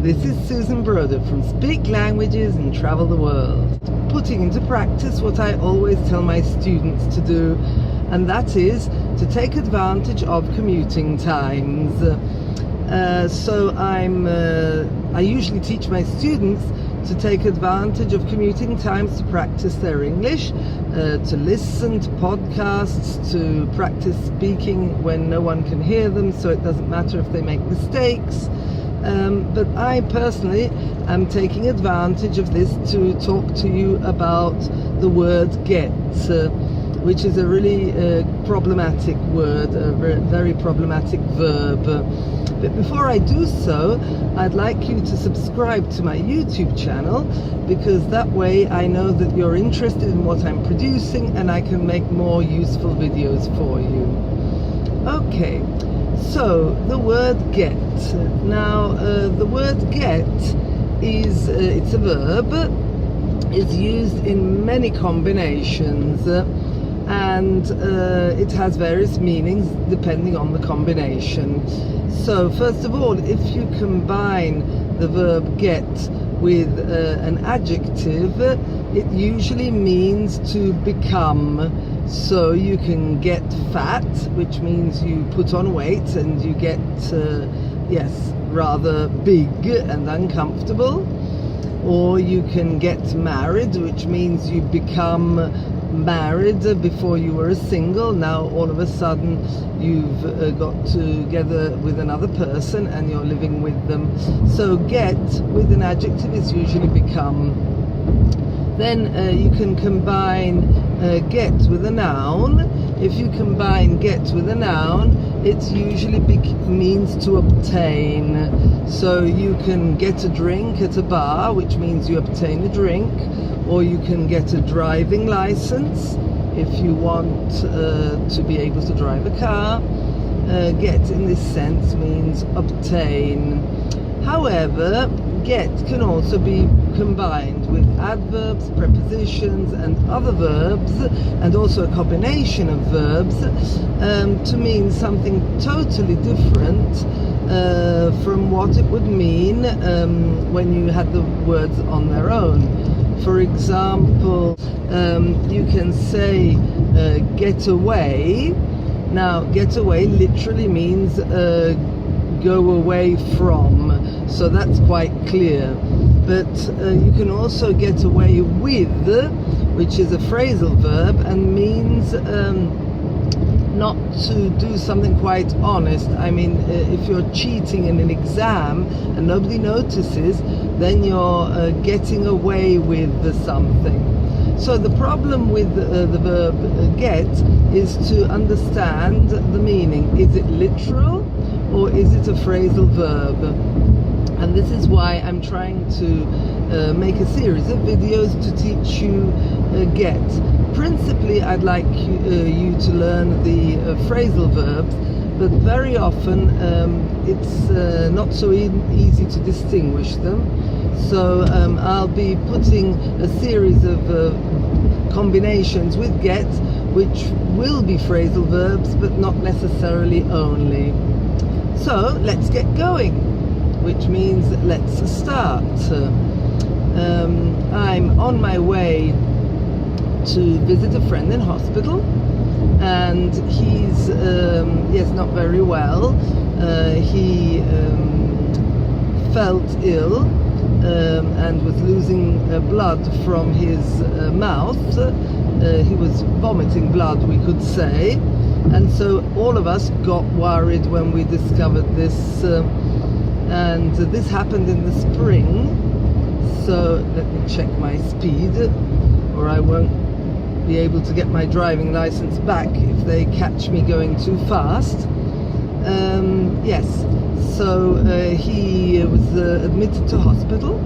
This is Susan Broder from Speak Languages and Travel the World, putting into practice what I always tell my students to do, and that is to take advantage of commuting times. I usually teach my students to take advantage of commuting times to practice their English, to listen to podcasts, to practice speaking when no one can hear them, so it doesn't matter if they make mistakes. But I personally am taking advantage of this to talk to you about the word get, which is a really problematic word, a very problematic verb. But before I do so, I'd like you to subscribe to my YouTube channel, because that way I know that you're interested in what I'm producing and I can make more useful videos for you. Okay, so the word get. Now, the word get is, it's a verb, it's used in many combinations, and it has various meanings depending on the combination. So first of all, if you combine the verb get with an adjective, it usually means to become. So you can get fat, which means you put on weight and you get, yes, rather big and uncomfortable. Or you can get married, which means you become married before you were a single. Now all of a sudden you've got together with another person and you're living with them. So get with an adjective is usually become. Then you can combine get with a noun. If you combine get with a noun, it usually means to obtain. So you can get a drink at a bar, which means you obtain a drink, or you can get a driving license if you want to be able to drive a car. Get in this sense means obtain. However, get can also be combined with adverbs, prepositions and other verbs, and also a combination of verbs to mean something totally different from what it would mean when you had the words on their own. For example, you can say get away. Now, get away literally means go away from, so that's quite clear. But you can also get away with, which is a phrasal verb and means not to do something quite honest. I mean, if you're cheating in an exam and nobody notices, then you're getting away with something. So the problem with the verb get is to understand the meaning. Is it literal or is it a phrasal verb? And this is why I'm trying to make a series of videos to teach you get. Principally, I'd like you to learn the phrasal verbs, but very often it's not so easy to distinguish them. So I'll be putting a series of combinations with get, which will be phrasal verbs, but not necessarily only. So let's get going, which means let's start. I'm on my way to visit a friend in hospital, and he's yes, not very well. He felt ill and was losing blood from his mouth. He was vomiting blood, we could say, and so all of us got worried when we discovered this, and this happened in the spring. So let me check my speed, or I won't be able to get my driving license back if they catch me going too fast. Yes, so he was admitted to hospital,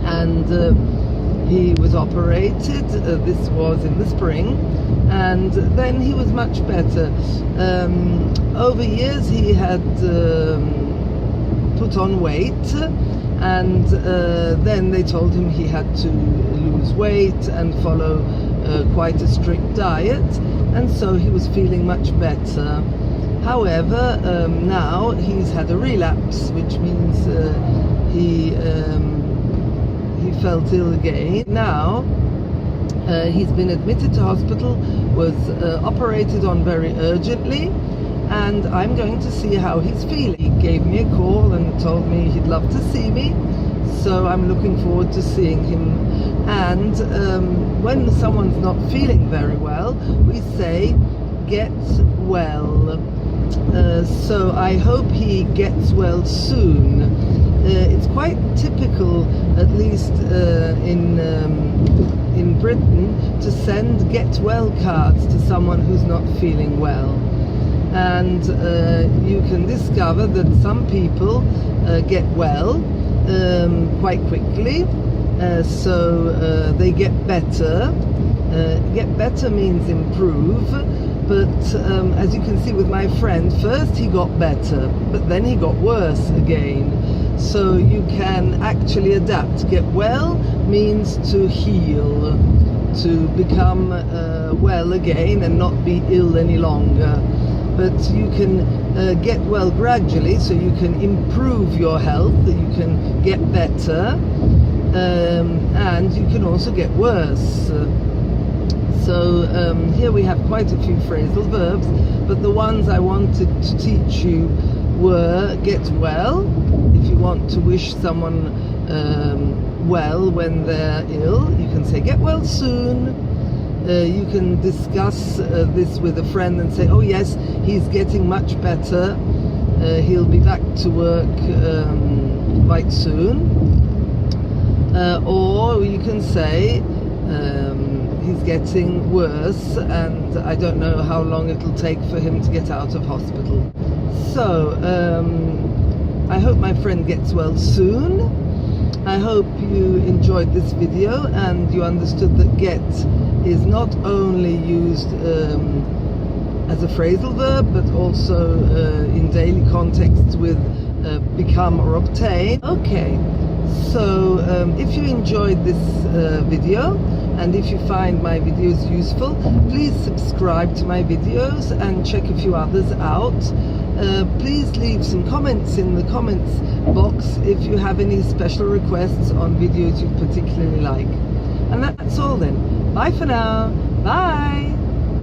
and he was operated. This was in the spring, and then he was much better. Over years he had put on weight, and then they told him he had to lose weight and follow quite a strict diet, and so he was feeling much better. However, now he's had a relapse, which means he felt ill again. Now he's been admitted to hospital, was operated on very urgently, and I'm going to see how he's feeling. He gave me a call and told me he'd love to see me, so I'm looking forward to seeing him. And when someone's not feeling very well, we say get well. So I hope he gets well soon. It's quite typical, at least in Britain, to send get well cards to someone who's not feeling well. And you can discover that some people get well quite quickly, so they get better. Get better means improve, but as you can see with my friend, first he got better, but then he got worse again. So you can actually adapt. Get well means to heal, to become well again and not be ill any longer. But you can get well gradually, so you can improve your health, you can get better, and you can also get worse. So here we have quite a few phrasal verbs, but the ones I wanted to teach you were get well, if you want to wish someone well when they're ill, you can say get well soon. You can discuss this with a friend and say, oh yes, he's getting much better, he'll be back to work quite soon. Or you can say he's getting worse and I don't know how long it'll take for him to get out of hospital. So I hope my friend gets well soon. I hope you enjoyed this video and you understood that get is not only used as a phrasal verb, but also in daily contexts with become or obtain. Okay, so if you enjoyed this video and if you find my videos useful, please subscribe to my videos and check a few others out. Please leave some comments in the comments box if you have any special requests on videos you particularly like. And that's all then. Bye for now. Bye.